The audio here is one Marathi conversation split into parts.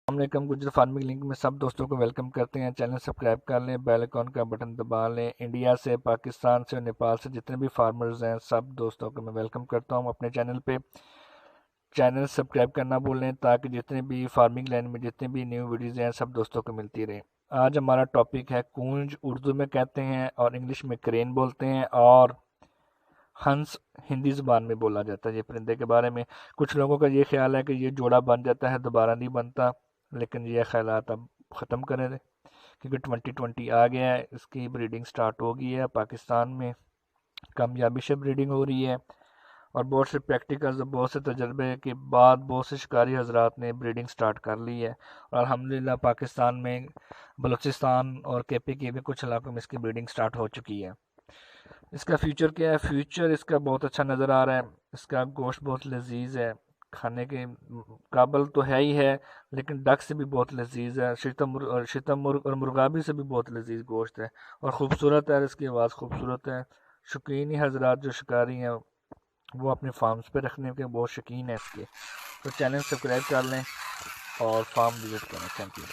अस्सलाम गुजर फार्मिंग लिंक में सब दोस्तों को वेलकम करते हैं। चैनल सब्सक्राइब कर लें, बेल आइकॉन का बटन दबा लें। इंडिया से, पाकिस्तान से और नेपाल से जितने भी फार्मर्स हैं सब दोस्तों को मैं वेलकम करता हूं अपने चैनल पे। चैनल सब्सक्राइब करना भूलें ताकि जितने भी फार्मिंग लाइन में जितने भी न्यू वीडियोज़ हैं सब दोस्तों को मिलती रहे। आज हमारा टॉपिक है कूंज, उर्दू में कहते हैं और इंग्लिश में क्रेन बोलते हैं, और हंस हिंदी ज़ुबान में बोला जाता है। ये परिंदे के बारे में कुछ लोगों का ये ख्याल है कि ये जोड़ा बन जाता है, दोबारा नहीं बनता, लेकिन ये ख्यालात अब ख़त्म करें क्योंकि 2020 आ गया है। इसकी ब्रीडिंग स्टार्ट हो गई है पाकिस्तान में, कामयाबी से ब्रीडिंग हो रही है और बहुत से प्रैक्टिकल्स, बहुत से तजर्बे के बाद बहुत से शिकारी हजरात ने ब्रीडिंग स्टार्ट कर ली है। और अल्हम्दुलिल्लाह पाकिस्तान में बलूचिस्तान और केपी के भी कुछ इलाकों में इसकी ब्रीडिंग स्टार्ट हो चुकी है। इसका फ्यूचर क्या है? फ्यूचर इसका बहुत अच्छा नज़र आ रहा है। इसका गोश्त बहुत लजीज है, खाने के काबल तो है ही है, लेकिन डक से भी बहुत लजीज है। शीतम मुर्ग और मुर्गाबी से भी बहुत लजीज गोश्त है और ख़ूबसूरत है। इसकी आवाज़ खूबसूरत है। शौकीनी हजरात जो शिकारी हैं वो अपने फार्म्स पे रखने के बहुत शौकीन है इसके। तो चैनल सब्सक्राइब कर लें और फार्म विजिट करें। Thank you.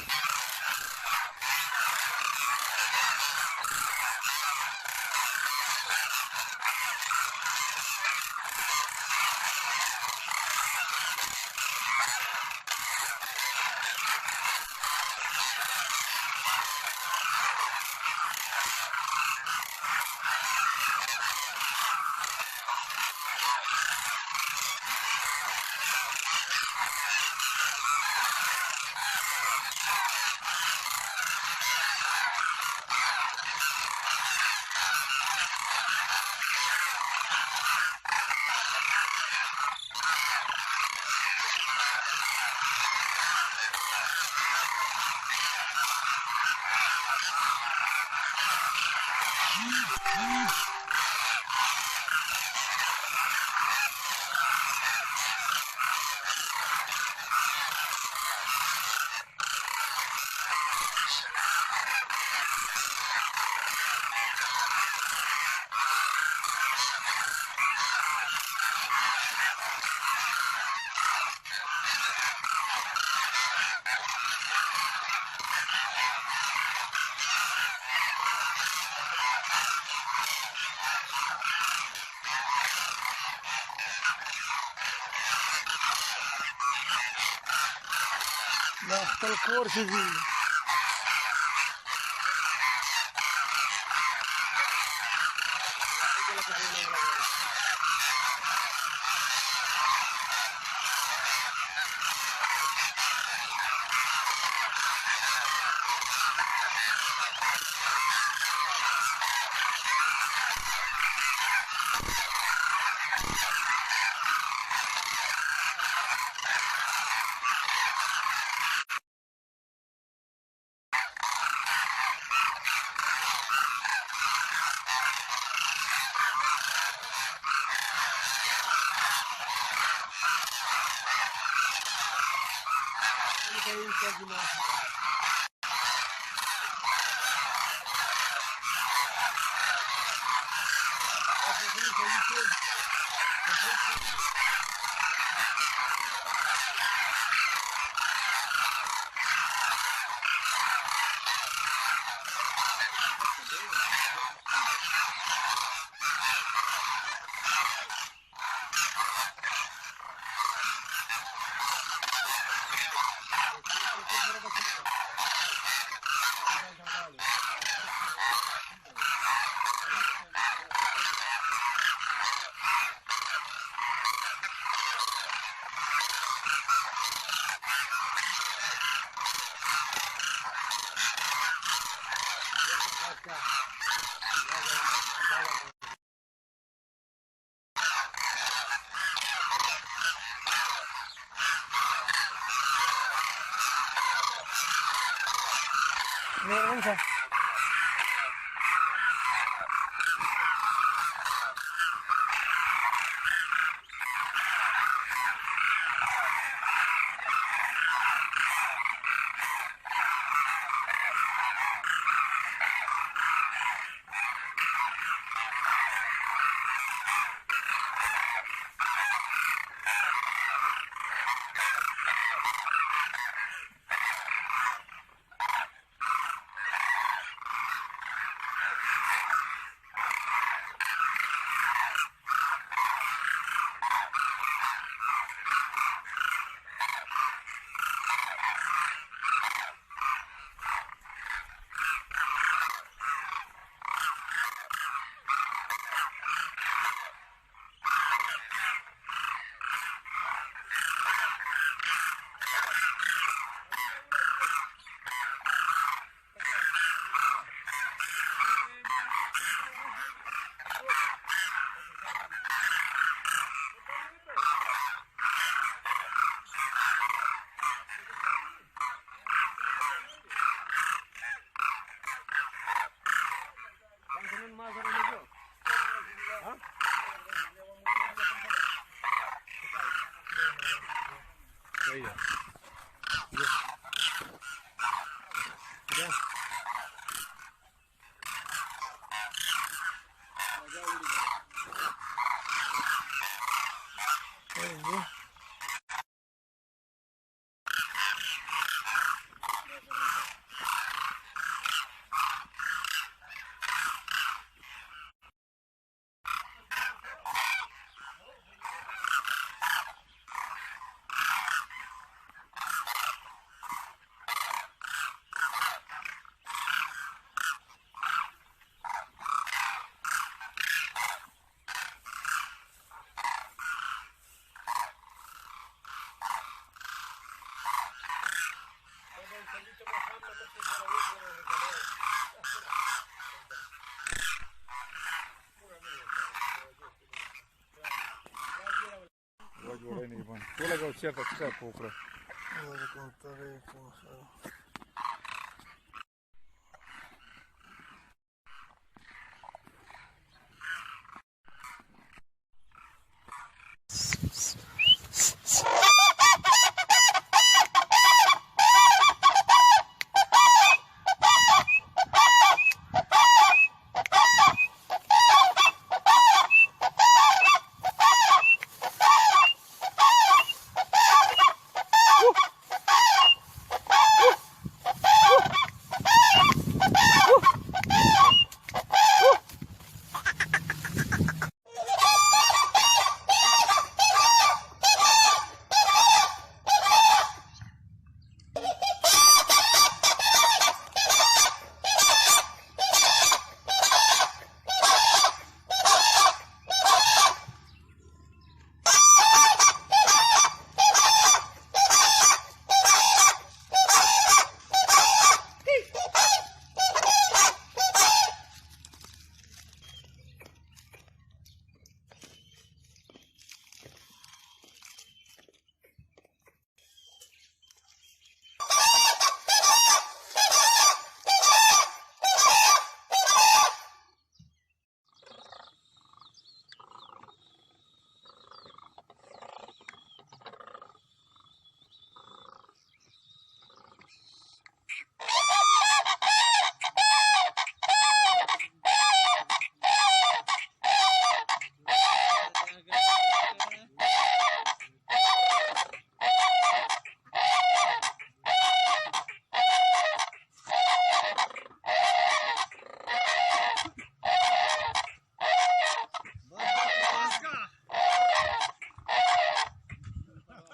Tohle go certe pokre.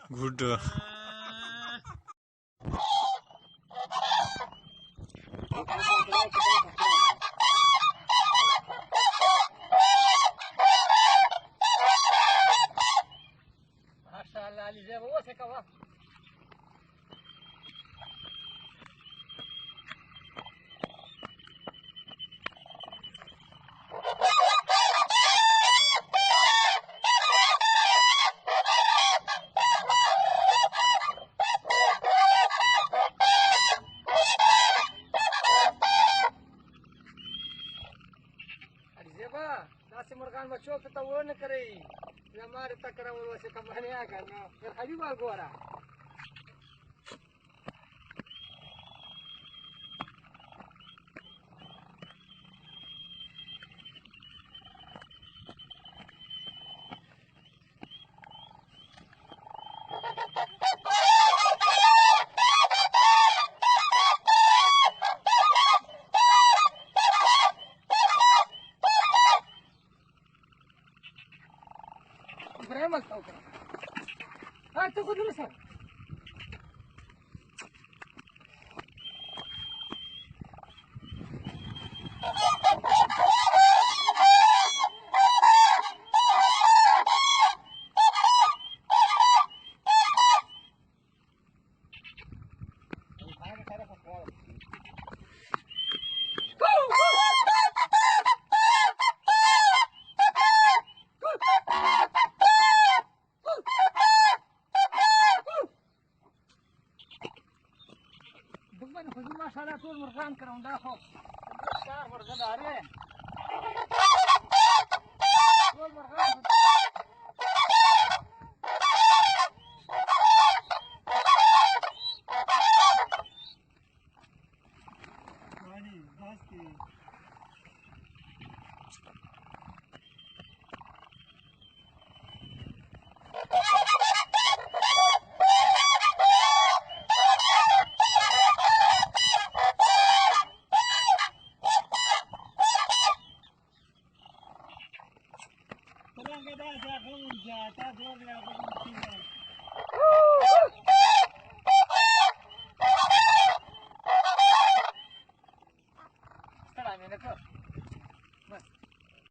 Good. मुर्गान बच्चों तो वो न करे हमारे तक वो से कमाने आ गया ना फिर खाली बाल गोरा हाँ तो कुछ नहीं सर माशाल्लाह तो मुर्गान कराऊंगा हो चार मुर्गा आ रहे हैं तो मुर्गा त्या कोणच्या त्या दोन